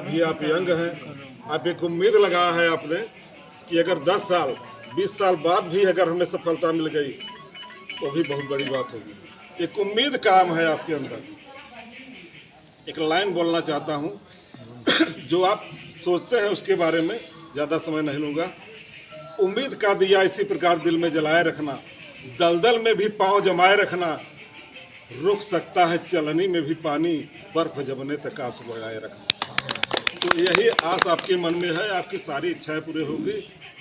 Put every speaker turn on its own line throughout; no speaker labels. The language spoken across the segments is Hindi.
अभी आप यंग हैं, आप एक उम्मीद लगाया है आपने कि अगर 10 साल 20 साल बाद भी अगर हमें सफलता मिल गई तो भी बहुत बड़ी बात होगी। एक उम्मीद काम है आपके अंदर। एक लाइन बोलना चाहता हूँ जो आप सोचते हैं उसके बारे में ज़्यादा समय नहीं लूँगा। उम्मीद का दिया इसी प्रकार दिल में जलाए रखना, दलदल में भी पांव जमाए रखना, रुक सकता है चलनी में भी पानी, बर्फ जमने तक आंसू बहाए रखना। तो यही आस आपके मन में है, आपकी सारी इच्छाएं पूरी होगी।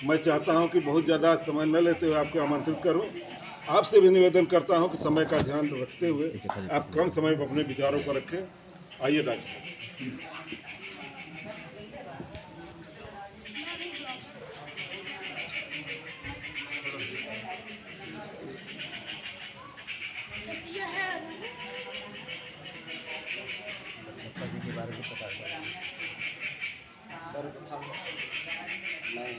मैं चाहता हूं कि बहुत ज़्यादा समय न लेते हुए आपको आमंत्रित करूं। आपसे भी निवेदन करता हूं कि समय का ध्यान रखते हुए आप कम समय में अपने विचारों को रखें। आइए डॉक्टर साहब।
के बारे में पता है। सर्वप्रथम मैं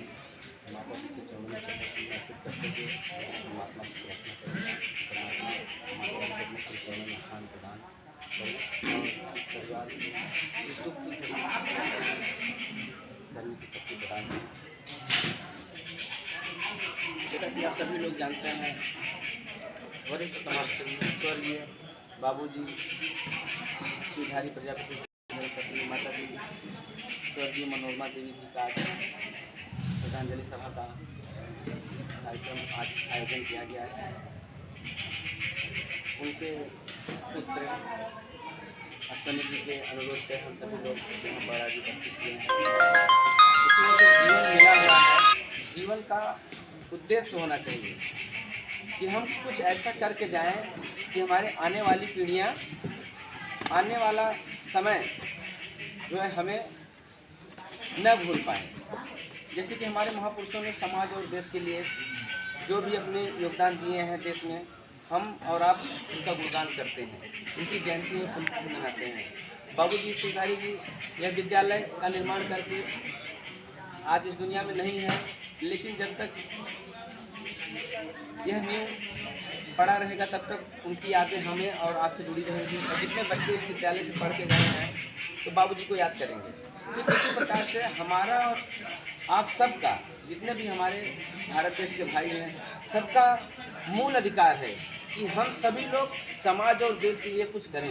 माता जी के चरणों से समर्पित करते हुए परमात्मा से प्रार्थना करूँगा, परमात्मा माता जी के चरणों में स्थान प्रदान करें और इस परिवार को इस दुख की घड़ी करने की शक्ति प्रदान करें। जैसा कि आप सभी लोग जानते हैं, वरिष्ठ समाजसेवी स्वर्गीय बाबूजी श्रीधारी प्रजापति पत्नी माता जी स्वर्गीय मनोरमा देवी जी का श्रद्धांजलि सभा का कार्यक्रम आज आयोजन किया गया है। उनके पुत्र अश्विनी जी के अनुरोध पे हम सभी लोग यहाँ पर आज उपस्थित हुए हैं। इसमें जो जीवन मिला हुआ है, जीवन का उद्देश्य होना चाहिए कि हम कुछ ऐसा करके जाएं कि हमारे आने वाली पीढ़ियाँ, आने वाला समय जो है हमें न भूल पाए। जैसे कि हमारे महापुरुषों ने समाज और देश के लिए जो भी अपने योगदान दिए हैं देश में, हम और आप उनका गुणगान करते हैं, उनकी जयंती में पुण्य मनाते हैं। बाबूजी श्रीधारी जी यह विद्यालय का निर्माण करके आज इस दुनिया में नहीं है, लेकिन जब तक यह नींव पड़ा रहेगा तब तक उनकी यादें हमें और आपसे जुड़ी रहेंगी। और जितने बच्चे इस विद्यालय से पढ़ के गए हैं तो बाबूजी को याद करेंगे। ठीक इसी प्रकार से हमारा और आप सबका, जितने भी हमारे भारत देश के भाई हैं, सबका मूल अधिकार है कि हम सभी लोग समाज और देश के लिए कुछ करें।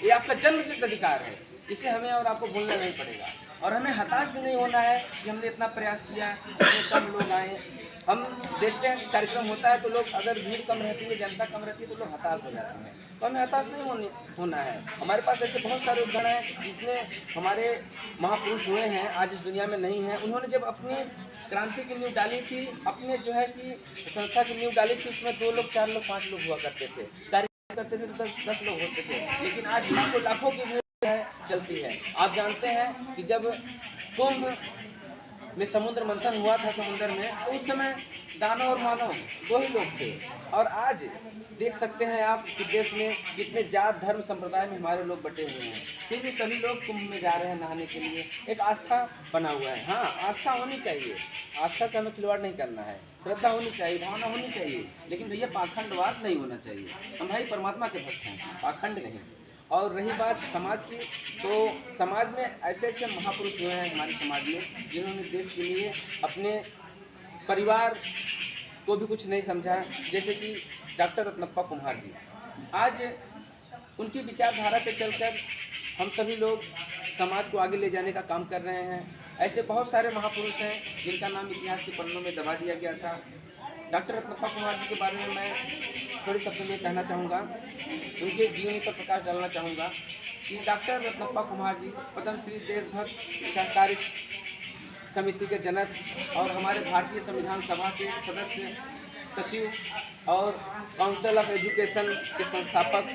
ये आपका जन्मसिद्ध अधिकार है, इसे हमें और आपको भूलना नहीं पड़ेगा। और हमें हताश भी नहीं होना है कि हमने इतना प्रयास किया, इतने कम लोग आए। हम देखते हैं कि कार्यक्रम होता है तो लोग, अगर भीड़ कम रहती है, जनता कम रहती है तो लोग हताश हो जाते हैं। तो हमें हताश नहीं होना है। हमारे पास ऐसे बहुत सारे उदाहरण हैं, जितने हमारे महापुरुष हुए हैं आज इस दुनिया में नहीं हैं। उन्होंने जब अपनी क्रांति की नींव डाली थी, अपने जो है कि संस्था की नींव डाली थी, उसमें 2 लोग 4 लोग 5 लोग हुआ करते थे, कार्य करते थे तो 10 लोग होते थे। लेकिन आज लाखों की भीड़ चलती है। आप जानते हैं कि जब कुंभ में समुद्र मंथन हुआ था समुद्र में, तो उस समय दानव और मानव 2 ही लोग थे। और आज देख सकते हैं आप कि देश में कितने जात धर्म संप्रदाय में हमारे लोग बटे हुए हैं, फिर भी सभी लोग कुंभ में जा रहे हैं नहाने के लिए। एक आस्था बना हुआ है। हाँ, आस्था होनी चाहिए, आस्था से हमें खिलवाड़ नहीं करना है, श्रद्धा होनी चाहिए, भावना होनी चाहिए, लेकिन भैया पाखंडवाद नहीं होना चाहिए। हम भाई परमात्मा के भक्त हैं, पाखंड नहीं। और रही बात समाज की, तो समाज में ऐसे ऐसे महापुरुष हुए हैं हमारे समाज में, जिन्होंने देश के लिए अपने परिवार को भी कुछ नहीं समझा। जैसे कि डॉक्टर रत्नप्पा कुम्हार जी, आज उनकी विचारधारा पे चलकर हम सभी लोग समाज को आगे ले जाने का काम कर रहे हैं। ऐसे बहुत सारे महापुरुष हैं जिनका नाम इतिहास के पन्नों में दबा दिया गया था। डॉक्टर रत्नप्पा कुम्हार जी के बारे में मैं थोड़ी शब्दों में कहना चाहूँगा, उनके जीवनी पर प्रकाश डालना चाहूँगा कि डॉक्टर रत्नप्पा कुम्हार जी पद्मश्री देशभक्त सहकारी समिति के जनक और हमारे भारतीय संविधान सभा के सदस्य सचिव और काउंसिल ऑफ एजुकेशन के संस्थापक,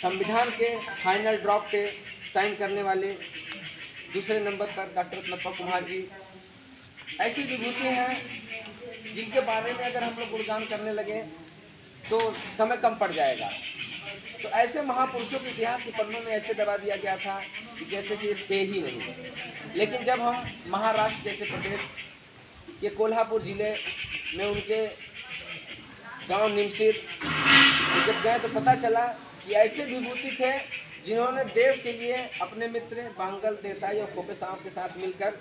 संविधान के फाइनल ड्राफ्ट पे साइन करने वाले दूसरे नंबर पर डॉक्टर रत्नप्पा कुम्हार जी। ऐसी विभूति हैं जिनके बारे में अगर हम लोग गुणगान करने लगे तो समय कम पड़ जाएगा। तो ऐसे महापुरुषों के इतिहास के पन्नों में ऐसे दबा दिया गया था कि जैसे कि थे ही नहीं। लेकिन जब हम महाराष्ट्र जैसे प्रदेश के कोल्हापुर ज़िले में उनके गांव निमसिर जब गए तो पता चला कि ऐसे विभूति थे जिन्होंने देश के लिए अपने मित्र बांगल देसाई और खोपे साहब के साथ मिलकर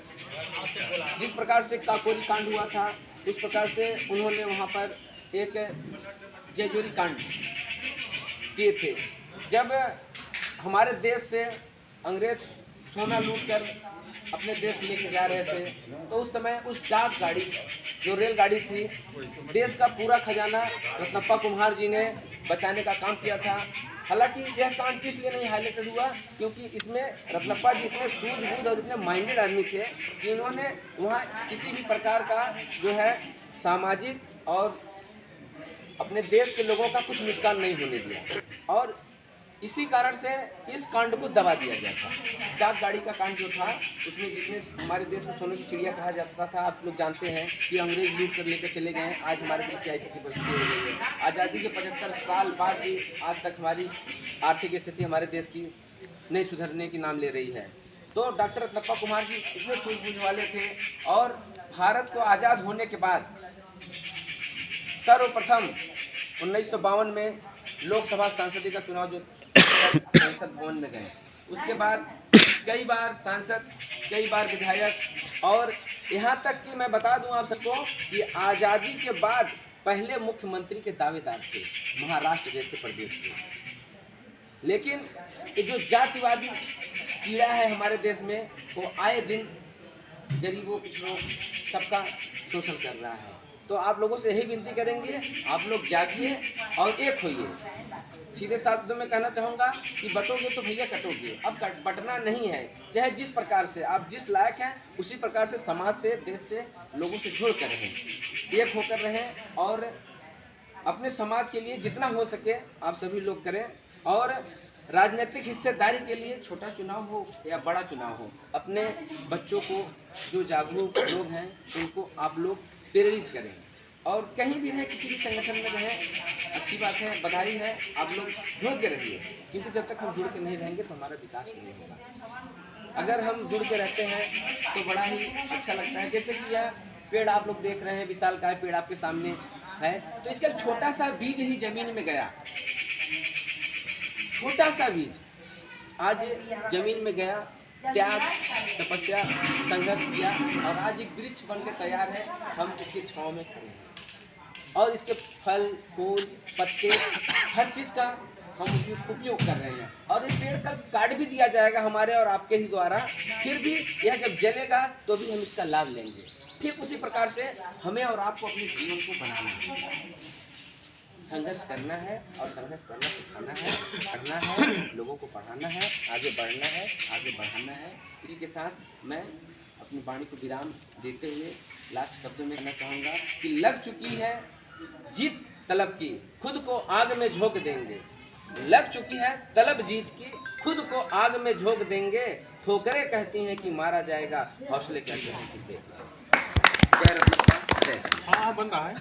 जिस प्रकार से काकोरी कांड हुआ था, उस प्रकार से उन्होंने वहाँ पर एक जेजोरी कांड किए थे। जब हमारे देश से अंग्रेज सोना लूट कर अपने देश लेके जा रहे थे, तो उस समय उस डाक गाड़ी जो रेलगाड़ी थी, देश का पूरा खजाना रत्नप्पा कुम्हार जी ने बचाने का काम किया था। हालांकि यह कांड इसलिए नहीं हाईलाइटेड हुआ क्योंकि इसमें रत्नप्पा जी इतने सूझबूझ और इतने माइंडेड आदमी थे कि इन्होंने वहाँ किसी भी प्रकार का जो है सामाजिक और अपने देश के लोगों का कुछ नुकसान नहीं होने दिया, और इसी कारण से इस कांड को दबा दिया गया था। डाक गाड़ी का कांड जो था, उसमें जितने हमारे देश में सोने की चिड़िया कहा जाता था, आप लोग जानते हैं कि अंग्रेज लूट कर लेकर चले गए। आज हमारे देश की स्थिति परिस्थिति हो गई है। आज़ादी के 75 साल बाद भी आज तक हमारी आर्थिक स्थिति हमारे देश की नहीं सुधरने की नाम ले रही है। तो डॉक्टर रत्नप्पा कुमार जी इतने सूझबूझ वाले थे, और भारत को आज़ाद होने के बाद सर्वप्रथम 1952 में लोकसभा सांसद का चुनाव जो संसद भवन में गए, उसके बाद कई बार सांसद, कई बार विधायक, और यहाँ तक कि मैं बता दूं आप सबको कि आज़ादी के बाद पहले मुख्यमंत्री के दावेदार थे महाराष्ट्र जैसे प्रदेश के। लेकिन ये जो जातिवादी कीड़ा है हमारे देश में, वो आए दिन गरीबों पिछड़ों सबका शोषण कर रहा है। तो आप लोगों से यही विनती करेंगे, आप लोग जागिए और एक होइए। सीधे शब्दों में कहना चाहूँगा कि बटोगे तो भैया कटोगे। अब बटना नहीं है, चाहे जिस प्रकार से आप जिस लायक हैं उसी प्रकार से समाज से, देश से, लोगों से जुड़ कर रहें, एक होकर रहें, और अपने समाज के लिए जितना हो सके आप सभी लोग करें। और राजनीतिक हिस्सेदारी के लिए छोटा चुनाव हो या बड़ा चुनाव हो, अपने बच्चों को, जो जागरूक लोग हैं उनको आप लोग प्रेरित करें, और कहीं भी रहें, किसी भी संगठन में रहें, अच्छी बात है, बधाई है, आप लोग जुड़ के रहिए, क्योंकि जब तक हम जुड़ के नहीं रहेंगे तो हमारा विकास नहीं होगा। अगर हम जुड़ के रहते हैं तो बड़ा ही अच्छा लगता है। जैसे कि यह पेड़ आप लोग देख रहे हैं, विशालकाय पेड़ आपके सामने है, तो इसका छोटा सा बीज ही जमीन में गया, छोटा सा बीज आज जमीन में गया, त्याग, तपस्या, संघर्ष किया, और आज एक वृक्ष बन के तैयार है। हम इसके छांव में खड़े हैं, और इसके फल, फूल, पत्ते, हर चीज़ का हम उपयोग कर रहे हैं। और इस पेड़ का काट भी दिया जाएगा हमारे और आपके ही द्वारा, फिर भी यह जब जलेगा तो भी हम इसका लाभ लेंगे। ठीक उसी प्रकार से हमें और आपको अपने जीवन को बनाना है, संघर्ष करना है, और संघर्ष करना सिखाना है, पढ़ना है, लोगों को पढ़ाना है, आगे बढ़ना है, आगे बढ़ाना है। इसी के साथ मैं अपनी वाणी को विराम देते हुए लास्ट शब्दों में कहना चाहूँगा कि लग चुकी है जीत तलब की, खुद को आग में झोंक देंगे। लग चुकी है तलब जीत की, खुद को आग में झोंक देंगे। ठोकरें कहती हैं कि मारा जाएगा, हौसले कहते हैं कि देख लो। जय रत्नप्पा, जय श्री।
हाँ बन रहा है।